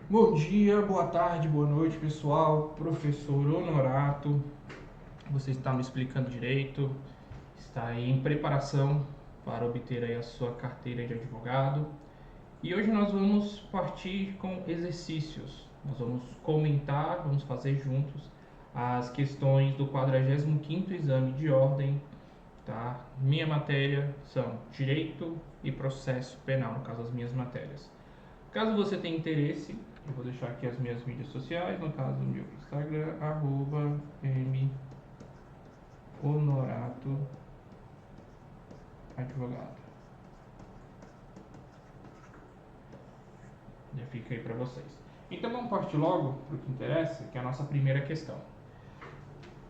Bom dia, boa tarde, boa noite, pessoal. Professor Honorato, você está me explicando direito, está aí em preparação para obter aí a sua carteira de advogado. E hoje nós vamos partir com exercícios. Nós vamos comentar, vamos fazer juntos as questões do 45º exame de ordem, tá? Minha matéria são Direito e Processo Penal, no caso as minhas matérias. Caso você tenha interesse, eu vou deixar aqui as minhas mídias sociais, no caso o meu Instagram, @mhonorato advogado. Já fica aí para vocês. Então vamos partir logo para o que interessa, que é a nossa primeira questão.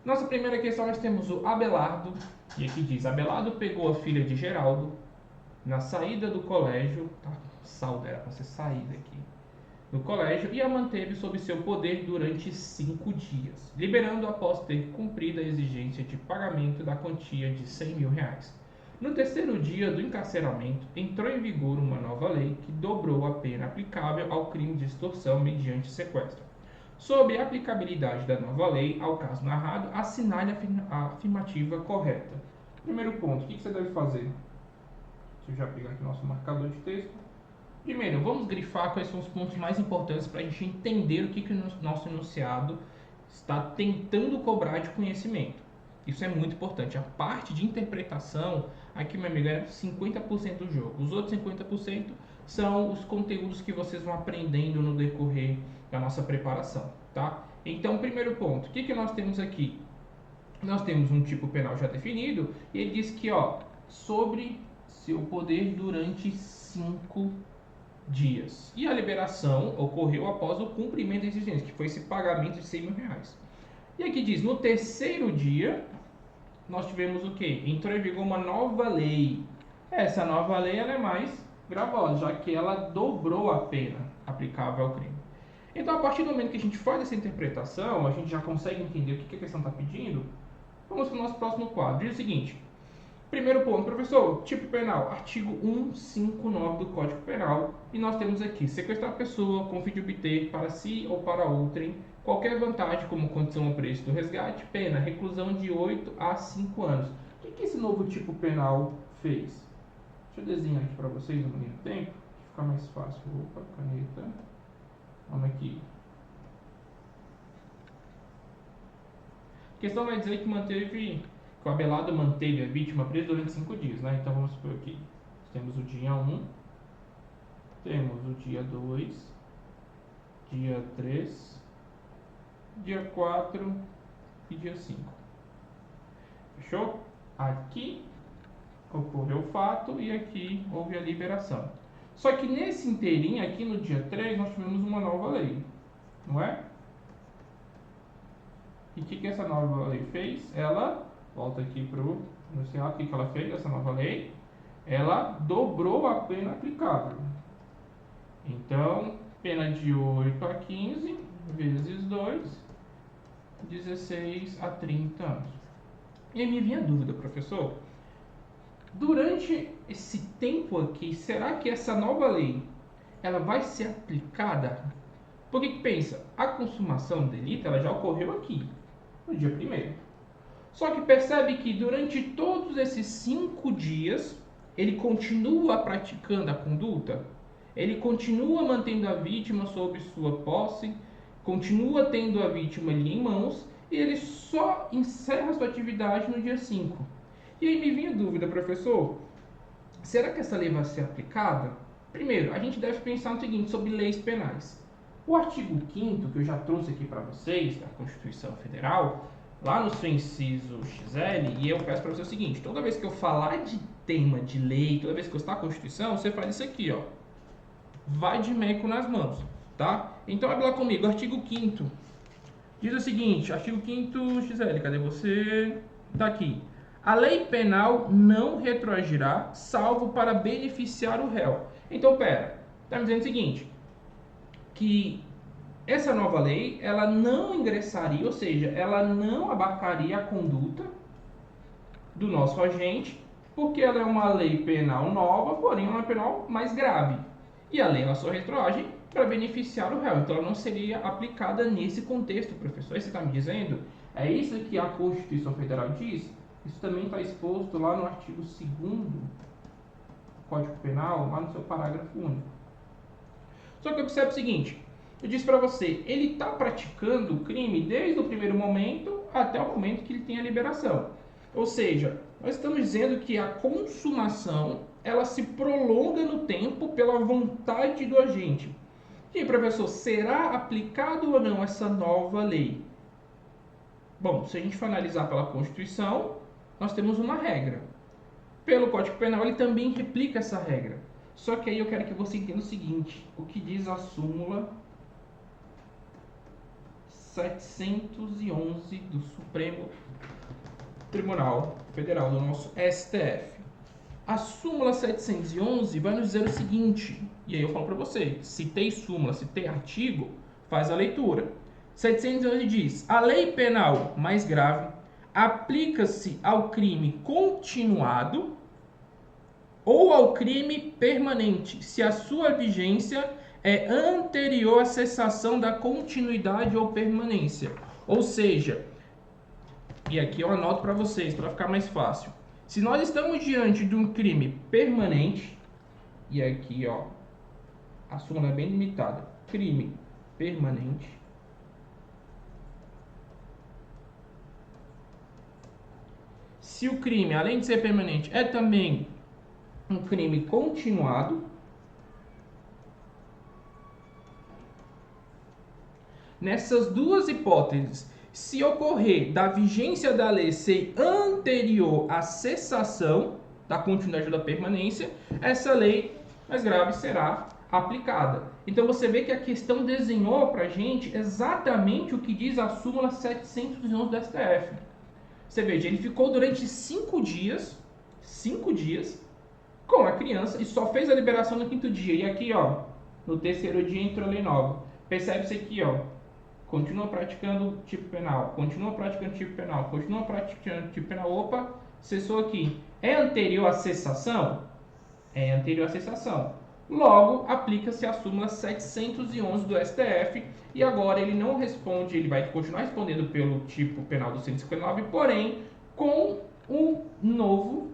Nossa primeira questão nós temos o Abelardo, e aqui diz: Abelardo pegou a filha de Geraldo na saída do colégio, tá? Salda era para ser saída aqui. No colégio e a manteve sob seu poder durante 5 dias, liberando após ter cumprido a exigência de pagamento da quantia de R$ 100.000. No terceiro dia do encarceramento, entrou em vigor uma nova lei que dobrou a pena aplicável ao crime de extorsão mediante sequestro. Sobre a aplicabilidade da nova lei ao caso narrado, assinale a afirmativa correta. Primeiro ponto, o que você deve fazer? Deixa eu já pegar aqui o nosso marcador de texto. Primeiro, vamos grifar quais são os pontos mais importantes para a gente entender o que o nosso enunciado está tentando cobrar de conhecimento. Isso é muito importante. A parte de interpretação, aqui, meu amigo, é 50% do jogo. Os outros 50% são os conteúdos que vocês vão aprendendo no decorrer da nossa preparação, tá? Então, primeiro ponto, o que nós temos aqui? Nós temos um tipo penal já definido e ele diz que, sobre seu poder durante 5 dias. E a liberação ocorreu após o cumprimento da exigência, que foi esse pagamento de R$ 100.000. E aqui diz, no terceiro dia, nós tivemos o quê? Entrou em vigor uma nova lei. Essa nova lei ela é mais gravosa, já que ela dobrou a pena aplicável ao crime. Então, a partir do momento que a gente faz essa interpretação, a gente já consegue entender o que a questão está pedindo. Vamos para o nosso próximo quadro. Diz o seguinte: primeiro ponto, professor, tipo penal, artigo 159 do Código Penal. E nós temos aqui, sequestrar a pessoa com fim de obter para si ou para outrem qualquer vantagem como condição ou preço do resgate, pena, reclusão de 8 a 5 anos. O que esse novo tipo penal fez? Deixa eu desenhar aqui para vocês no mesmo tempo, que fica mais fácil. Opa, caneta. Vamos aqui. A questão vai dizer que o Abelardo manteve a vítima presa durante 5 dias, né? Então vamos supor aqui. Temos o dia 1, temos o dia 2, dia 3, dia 4 e dia 5. Fechou? Aqui ocorreu o fato e aqui houve a liberação. Só que nesse inteirinho, aqui no dia 3, nós tivemos uma nova lei, não é? E o que essa nova lei fez? Ela, volta aqui para o enunciado, o que ela fez, essa nova lei? Ela dobrou a pena aplicável. Então, pena de 8 a 15 vezes 2, 16 a 30 anos. E aí me vinha a dúvida, professor. Durante esse tempo aqui, será que essa nova lei ela vai ser aplicada? Porque pensa, a consumação do delito ela já ocorreu aqui, no dia 1º. Só que percebe que durante todos esses 5 dias, ele continua praticando a conduta, ele continua mantendo a vítima sob sua posse, continua tendo a vítima ali em mãos, e ele só encerra sua atividade no dia 5. E aí me vinha a dúvida, professor, será que essa lei vai ser aplicada? Primeiro, a gente deve pensar no seguinte, sobre leis penais. O artigo 5º, que eu já trouxe aqui para vocês, da Constituição Federal, lá no seu inciso XL, e eu peço para você o seguinte, toda vez que eu falar de tema de lei, toda vez que eu citar a Constituição, você faz isso aqui, vai de meco nas mãos, tá? Então, abre lá comigo, artigo 5º, diz o seguinte, artigo 5º XL, cadê você? Tá aqui. A lei penal não retroagirá, salvo para beneficiar o réu. Então, está me dizendo o seguinte, que essa nova lei, ela não ingressaria, ou seja, ela não abarcaria a conduta do nosso agente, porque ela é uma lei penal nova, porém uma penal mais grave. E a lei ela só retroage para beneficiar o réu. Então ela não seria aplicada nesse contexto, professor. Aí você está me dizendo? É isso que a Constituição Federal diz? Isso também está exposto lá no artigo 2º do Código Penal, lá no seu parágrafo único. Só que observe o seguinte, eu disse para você, ele está praticando o crime desde o primeiro momento até o momento que ele tem a liberação. Ou seja, nós estamos dizendo que a consumação ela se prolonga no tempo pela vontade do agente. E aí, professor, será aplicado ou não essa nova lei? Bom, se a gente for analisar pela Constituição, nós temos uma regra. Pelo Código Penal, ele também replica essa regra. Só que aí eu quero que você entenda o seguinte, o que diz a súmula 711 do Supremo Tribunal Federal, do nosso STF. A súmula 711 vai nos dizer o seguinte, e aí eu falo para você, citei súmula, citei artigo, faz a leitura. 711 diz, a lei penal mais grave aplica-se ao crime continuado ou ao crime permanente, se a sua vigência é anterior à cessação da continuidade ou permanência. Ou seja, e aqui eu anoto para vocês, para ficar mais fácil. Se nós estamos diante de um crime permanente, e aqui ó, a súmula é bem limitada, crime permanente, se o crime, além de ser permanente, é também um crime continuado, nessas duas hipóteses, se ocorrer da vigência da lei ser anterior à cessação da continuidade da permanência, essa lei mais grave será aplicada. Então você vê que a questão desenhou para a gente exatamente o que diz a súmula 711 do STF. Você veja, ele ficou durante 5 dias com a criança e só fez a liberação no 5º dia. E aqui, ó, no 3º dia entrou a lei nova. Percebe-se aqui, ó, continua praticando tipo penal, continua praticando tipo penal, continua praticando tipo penal. Opa, cessou aqui. É anterior à cessação? É anterior à cessação. Logo, aplica-se a súmula 711 do STF e agora ele não responde, ele vai continuar respondendo pelo tipo penal do 159, porém, com um novo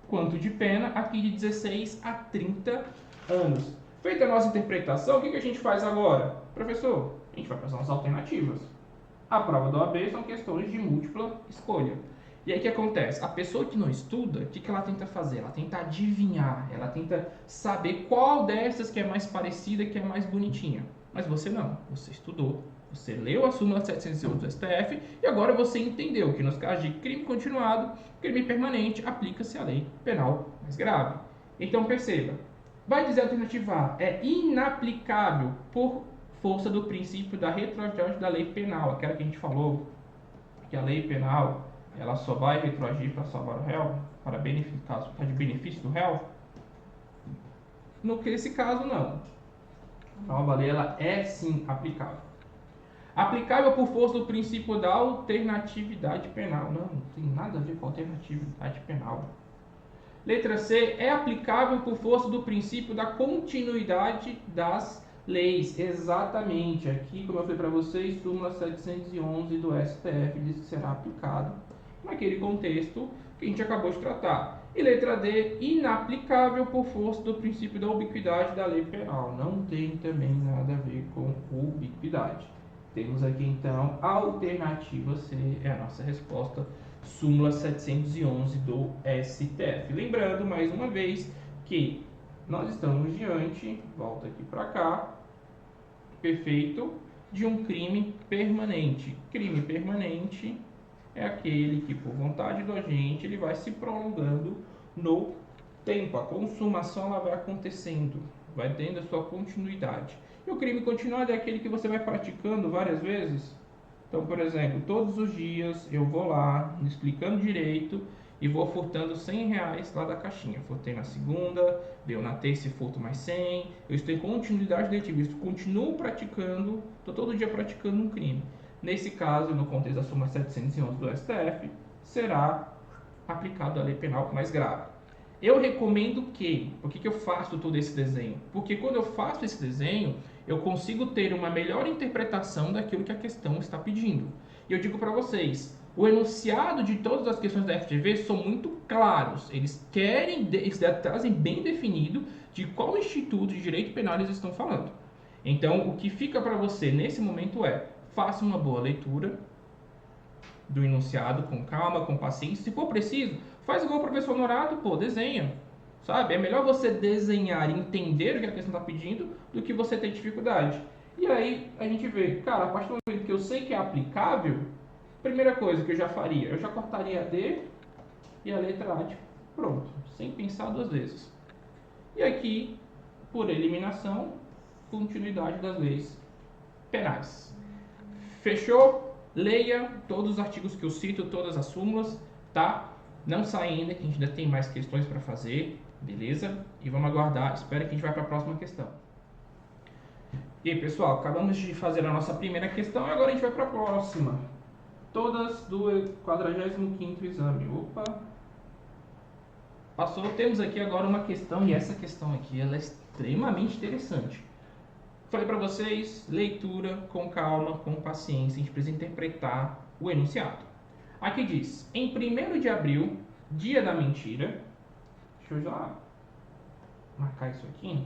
quanto de pena aqui de 16 a 30 anos. Feita a nossa interpretação, o que a gente faz agora? Professor, a gente vai fazer umas alternativas. A prova da OAB são questões de múltipla escolha. E aí o que acontece? A pessoa que não estuda, o que ela tenta fazer? Ela tenta adivinhar, ela tenta saber qual dessas que é mais parecida, que é mais bonitinha. Mas você não, você estudou, você leu a súmula 711 do STF e agora você entendeu que nos casos de crime continuado, crime permanente, aplica-se a lei penal mais grave. Então perceba, vai dizer a alternativa A, é inaplicável por força do princípio da retroatividade da lei penal, aquela que a gente falou, que a lei penal ela só vai retroagir para salvar o réu, para de benefício do réu. Nesse caso, não. A nova lei ela é sim aplicável. Aplicável por força do princípio da alternatividade penal. Não tem nada a ver com alternatividade penal. Letra C, é aplicável por força do princípio da continuidade das leis. Exatamente. Aqui, como eu falei para vocês, súmula 711 do STF diz que será aplicado naquele contexto que a gente acabou de tratar. E letra D, inaplicável por força do princípio da ubiquidade da lei penal. Não tem também nada a ver com ubiquidade. Temos aqui então a alternativa C, é a nossa resposta, súmula 711 do STF. Lembrando mais uma vez que nós estamos diante, volta aqui para cá, perfeito, de um crime permanente. Crime permanente é aquele que, por vontade do agente, ele vai se prolongando no tempo. A consumação ela vai acontecendo, vai tendo a sua continuidade. E o crime continuado é aquele que você vai praticando várias vezes. Então, por exemplo, todos os dias eu vou lá, explicando direito, e vou furtando R$100 lá da caixinha. Furtei na segunda, deu na terça e furto mais 100. Eu estou em continuidade detetiva, eu continuo praticando, estou todo dia praticando um crime. Nesse caso, no contexto da súmula 711 do STF, será aplicada a lei penal mais grave. Eu recomendo que... Por que eu faço todo esse desenho? Porque quando eu faço esse desenho, eu consigo ter uma melhor interpretação daquilo que a questão está pedindo. E eu digo para vocês, o enunciado de todas as questões da FGV são muito claros. Eles trazem bem definido de qual instituto de direito penal eles estão falando. Então, o que fica para você nesse momento é, faça uma boa leitura do enunciado com calma, com paciência. Se for preciso, faz igual o professor Norato, desenha. Sabe? É melhor você desenhar e entender o que a questão está pedindo do que você ter dificuldade. E aí a gente vê, cara, a partir do momento que eu sei que é aplicável, primeira coisa que eu já faria, eu já cortaria a D e a letra A, pronto, sem pensar duas vezes. E aqui, por eliminação, continuidade das leis penais. Fechou? Leia todos os artigos que eu cito, todas as súmulas, tá? Não sai ainda, que a gente ainda tem mais questões para fazer, beleza? E vamos aguardar, espero que a gente vá para a próxima questão. E aí, pessoal, acabamos de fazer a nossa primeira questão e agora a gente vai para a próxima. Todas do 45º exame. Opa! Passou, temos aqui agora uma questão, e essa questão aqui ela é extremamente interessante. Falei para vocês, leitura com calma, com paciência, a gente precisa interpretar o enunciado. Aqui diz, em 1º de abril, dia da mentira, deixa eu já marcar isso aqui.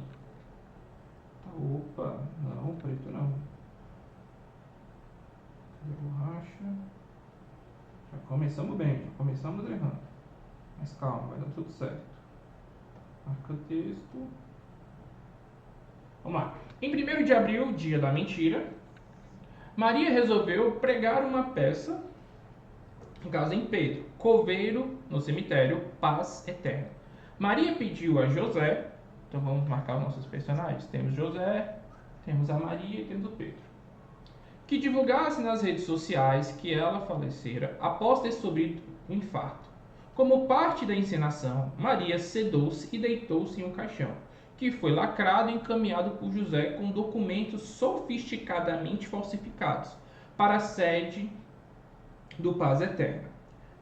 Opa, não, preto não. Cadê a borracha? Já começamos bem, já começamos errando. Mas calma, vai dar tudo certo. Marca o texto. Vamos lá. Em 1º de abril, dia da mentira, Maria resolveu pregar uma peça, no caso em Pedro, coveiro no cemitério, paz eterna. Maria pediu a José, então vamos marcar os nossos personagens. Temos José, temos a Maria e temos o Pedro, que divulgasse nas redes sociais que ela falecera após ter sofrido um infarto. Como parte da encenação, Maria sedou-se e deitou-se em um caixão, que foi lacrado e encaminhado por José com documentos sofisticadamente falsificados para a sede do Paz Eterna.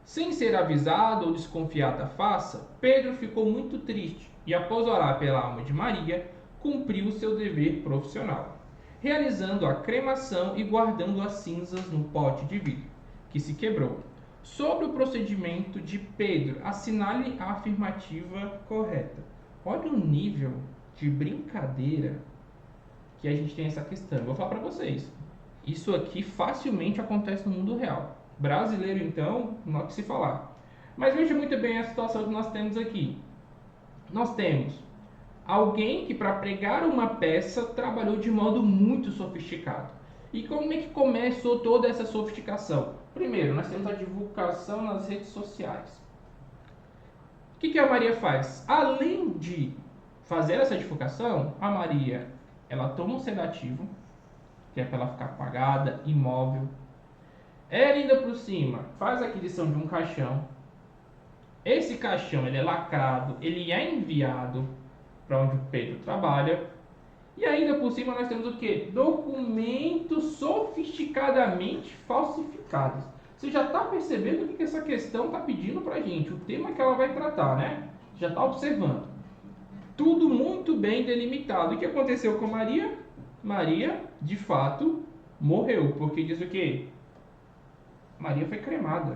Sem ser avisado ou desconfiado da farsa, Pedro ficou muito triste e, após orar pela alma de Maria, cumpriu seu dever profissional, realizando a cremação e guardando as cinzas no pote de vidro, que se quebrou. Sobre o procedimento de Pedro, assinale a afirmativa correta. Olha o nível de brincadeira que a gente tem essa questão. Eu vou falar para vocês. Isso aqui facilmente acontece no mundo real. Brasileiro, então, não há que se falar. Mas veja muito bem a situação que nós temos aqui. Nós temos alguém que, para pregar uma peça, trabalhou de modo muito sofisticado. E como é que começou toda essa sofisticação? Primeiro, nós temos a divulgação nas redes sociais. O que a Maria faz? Além de fazer essa divulgação, a Maria, ela toma um sedativo, que é para ela ficar apagada, imóvel. Ela ainda por cima faz a aquisição de um caixão. Esse caixão ele é lacrado, ele é enviado para onde o Pedro trabalha. E ainda por cima nós temos o que? Documentos sofisticadamente falsificados. Você já está percebendo o que essa questão está pedindo para a gente, o tema que ela vai tratar, né? Já está observando. Tudo muito bem delimitado. E o que aconteceu com Maria? Maria, de fato, morreu. Porque diz o quê? Maria foi cremada.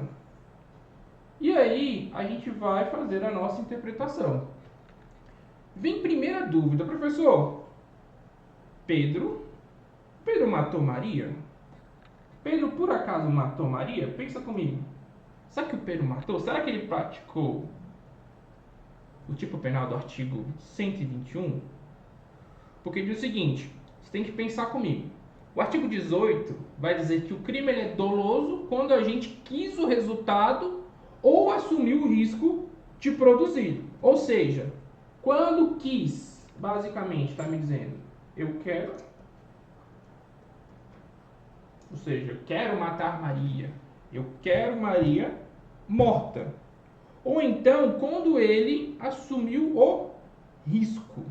E aí, a gente vai fazer a nossa interpretação. Vem primeira dúvida, professor. Pedro matou Maria? Pedro por acaso matou Maria? Pensa comigo. Será que o Pedro matou? Será que ele praticou o tipo penal do artigo 121? Porque diz o seguinte, você tem que pensar comigo. O artigo 18 vai dizer que o crime ele é doloso quando a gente quis o resultado ou assumiu o risco de produzi-lo. Ou seja, quando quis, basicamente, está me dizendo, eu quero, ou seja, eu quero matar Maria, eu quero Maria morta. Ou então, quando ele assumiu o risco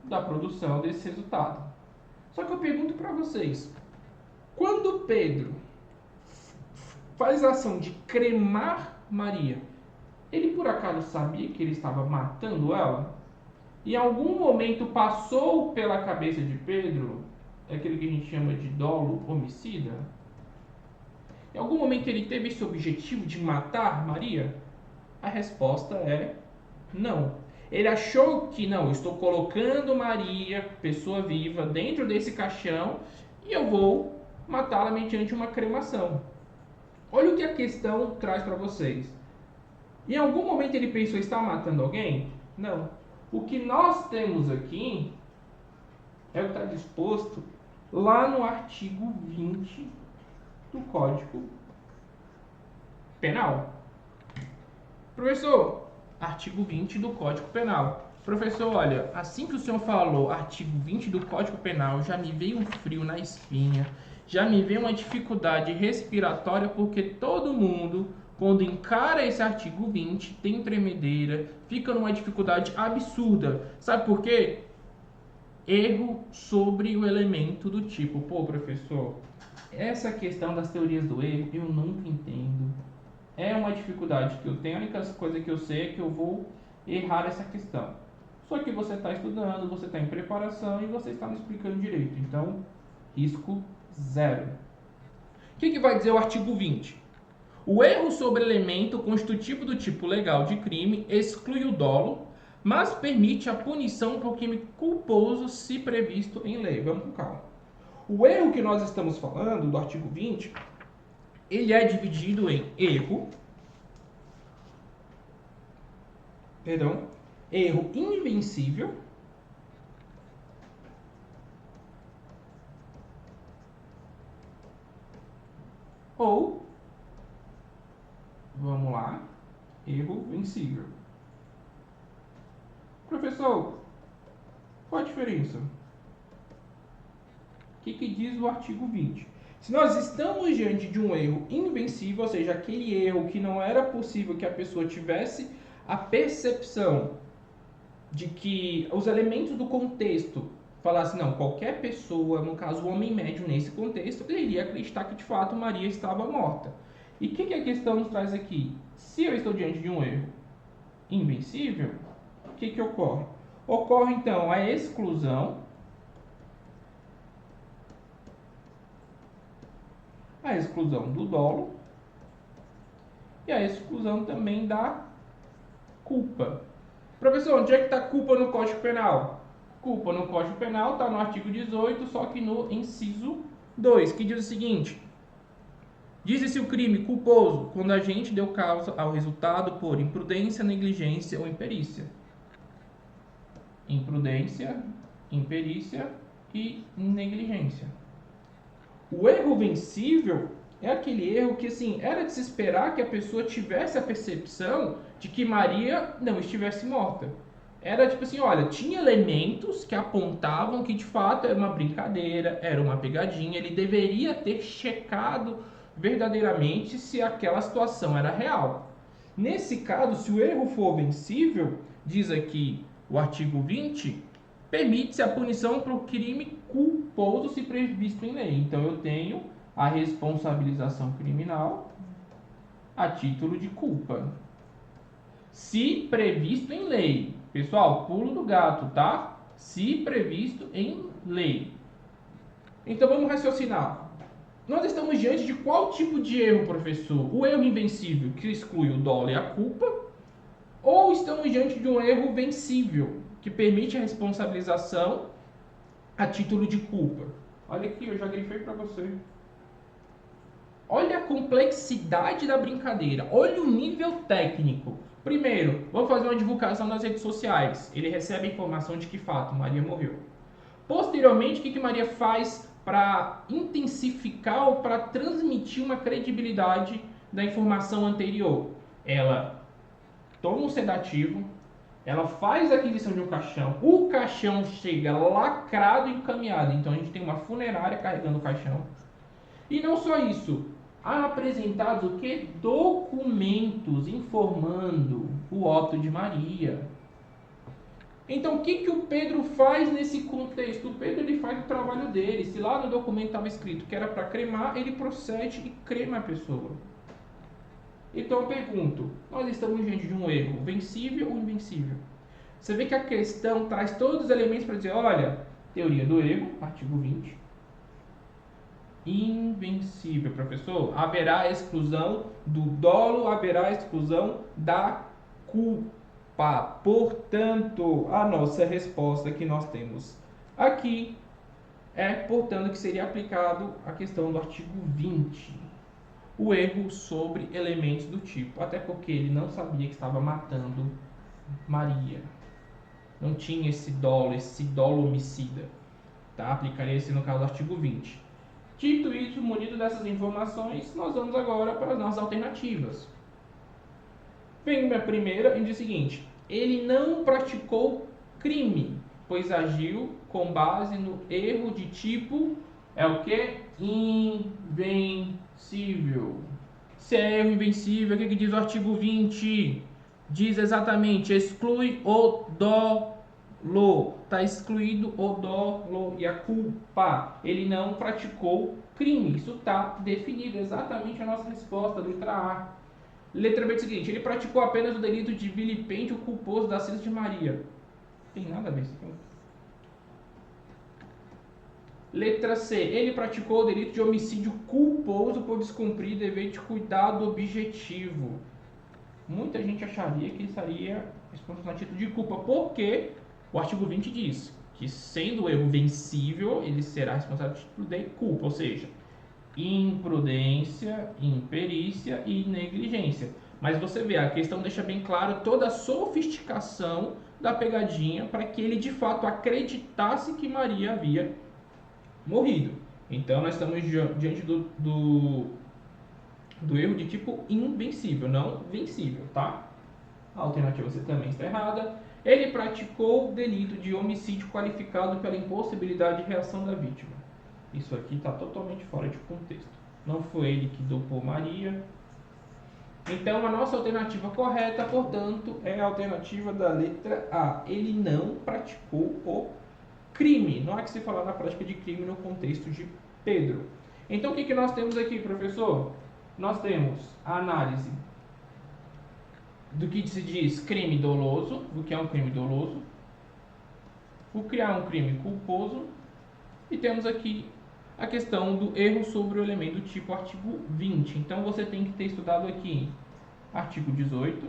da produção desse resultado. Só que eu pergunto para vocês, quando Pedro faz a ação de cremar Maria, Ele por acaso sabia que ele estava matando ela? Em algum momento passou pela cabeça de Pedro aquilo que a gente chama de dolo homicida? Em algum momento ele teve esse objetivo de matar Maria? A resposta é não. Ele achou que não, eu estou colocando Maria, pessoa viva, dentro desse caixão e eu vou matá-la mediante uma cremação. Olha o que a questão traz para vocês. Em algum momento ele pensou estar matando alguém? Não. O que nós temos aqui é o que está disposto lá no artigo 20 do Código Penal. Professor, artigo 20 do Código Penal. Professor, olha, assim que o senhor falou artigo 20 do Código Penal, já me veio um frio na espinha, já me veio uma dificuldade respiratória, porque todo mundo, quando encara esse artigo 20, tem tremedeira, fica numa dificuldade absurda. Sabe por quê? Erro sobre o elemento do tipo, pô, professor, essa questão das teorias do erro eu nunca entendo. É uma dificuldade que eu tenho, a única coisa que eu sei é que eu vou errar essa questão. Só que você está estudando, você está em preparação e você está me explicando direito. Então, risco zero. O que vai dizer o artigo 20? O erro sobre elemento constitutivo do tipo legal de crime exclui o dolo, mas permite a punição por crime culposo se previsto em lei. Vamos com calma. O erro que nós estamos falando, do artigo 20, ele é dividido em erro invencível, ou, vamos lá, erro vencível. Professor, qual a diferença? O que diz o artigo 20? Se nós estamos diante de um erro invencível, ou seja, aquele erro que não era possível que a pessoa tivesse a percepção de que os elementos do contexto falassem, não, qualquer pessoa, no caso o homem médio nesse contexto, ele iria acreditar que de fato Maria estava morta. E o que a questão nos traz aqui? Se eu estou diante de um erro invencível, o que ocorre? Ocorre então a exclusão do dolo e a exclusão também da culpa. Professor, onde é que está culpa no Código Penal? Culpa no Código Penal está no artigo 18, só que no inciso 2, que diz o seguinte: diz-se o crime culposo quando a agente deu causa ao resultado por imprudência, negligência ou imperícia. Imprudência, imperícia e negligência. O erro vencível é aquele erro que, assim, era de se esperar que a pessoa tivesse a percepção de que Maria não estivesse morta. Era tipo assim, olha, tinha elementos que apontavam que de fato era uma brincadeira, era uma pegadinha, ele deveria ter checado verdadeiramente se aquela situação era real. Nesse caso, se o erro for vencível, diz aqui o artigo 20, permite-se a punição por crime culposo se previsto em lei. Então eu tenho a responsabilização criminal a título de culpa. Se previsto em lei. Pessoal, pulo do gato, tá? Se previsto em lei. Então vamos raciocinar. Nós estamos diante de qual tipo de erro, professor? O erro invencível, que exclui o dolo e a culpa? Ou estamos diante de um erro vencível, que permite a responsabilização a título de culpa? Olha aqui, eu já grifei para você. Olha a complexidade da brincadeira. Olha o nível técnico. Primeiro, vamos fazer uma divulgação nas redes sociais. Ele recebe a informação de que fato Maria morreu. Posteriormente, o que Maria faz para intensificar ou para transmitir uma credibilidade da informação anterior? Ela toma um sedativo, ela faz a aquisição de um caixão, o caixão chega lacrado e encaminhado, então a gente tem uma funerária carregando o caixão. E não só isso, há apresentados o que? Documentos informando o óbito de Maria. Então o que o Pedro faz nesse contexto? O Pedro ele faz o trabalho dele. Se lá no documento estava escrito que era para cremar, ele procede e crema a pessoa. Então eu pergunto, nós estamos diante de um erro vencível ou invencível? Você vê que a questão traz todos os elementos para dizer, olha, teoria do erro, artigo 20. Invencível, professor. Haverá exclusão do dolo, haverá exclusão da culpa. Portanto, a nossa resposta que nós temos aqui portanto, que seria aplicado a questão do artigo 20. O erro sobre elementos do tipo, até porque ele não sabia que estava matando Maria. Não tinha esse dolo homicida. Tá? Aplicaria-se no caso do artigo 20. Dito isso, munido dessas informações, nós vamos agora para as nossas alternativas. Vem a primeira e diz o seguinte: ele não praticou crime, pois agiu com base no erro de tipo, é o que? Invencível. Se é erro invencível, o que diz o artigo 20? Diz exatamente, exclui o dolo. Está excluído o dolo e a culpa. Ele não praticou crime. Isso está definido, exatamente a nossa resposta, letra A. Letra B é o seguinte: ele praticou apenas o delito de vilipêndio culposo da Assis de Maria. Não tem nada a ver isso aqui. Letra C. Ele praticou o delito de homicídio culposo por descumprir dever de cuidado objetivo. Muita gente acharia que ele estaria responsável a título de culpa, porque o artigo 20 diz que, sendo o erro vencível, ele será responsável a título de culpa, ou seja, imprudência, imperícia e negligência. Mas você vê, a questão deixa bem claro toda a sofisticação da pegadinha para que ele de fato acreditasse que Maria havia morrido. Então nós estamos diante do erro de tipo invencível, não vencível, tá? A alternativa C também está errada. Ele praticou o delito de homicídio qualificado pela impossibilidade de reação da vítima. Isso aqui está totalmente fora de contexto. Não foi ele que dopou Maria. Então a nossa alternativa correta, portanto, é a alternativa da letra A. Ele não praticou o crime. Não há que se falar na prática de crime no contexto de Pedro. Então o que nós temos aqui, professor? Nós temos a análise do que se diz crime doloso, o que é um crime doloso, o que é um crime culposo, e temos aqui a questão do erro sobre o elemento tipo artigo 20. Então você tem que ter estudado aqui artigo 18,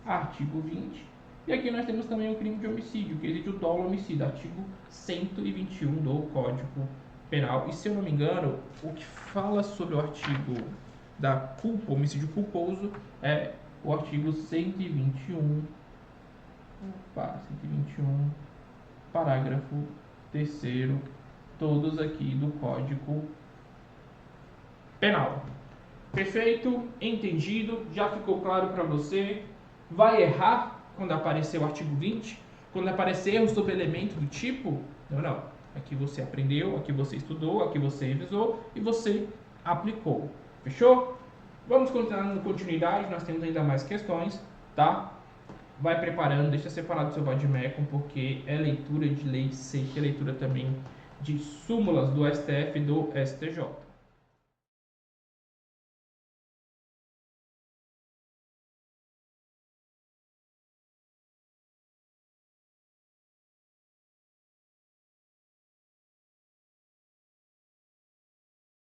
artigo 20, e aqui nós temos também o crime de homicídio, que existe o dolo homicida, artigo 121 do Código Penal. E se eu não me engano, o que fala sobre o artigo da culpa, homicídio culposo, é o artigo 121, parágrafo 3º, todos aqui do Código Penal. Perfeito? Entendido? Já ficou claro para você? Vai errar quando aparecer o artigo 20? Quando aparecer erro sobre elemento do tipo? Não. Aqui você aprendeu, aqui você estudou, aqui você revisou e você aplicou. Fechou? Vamos continuar na continuidade, nós temos ainda mais questões, tá? Vai preparando, deixa separado o seu vademecum, porque é leitura de lei seca, é leitura também de súmulas do STF e do STJ.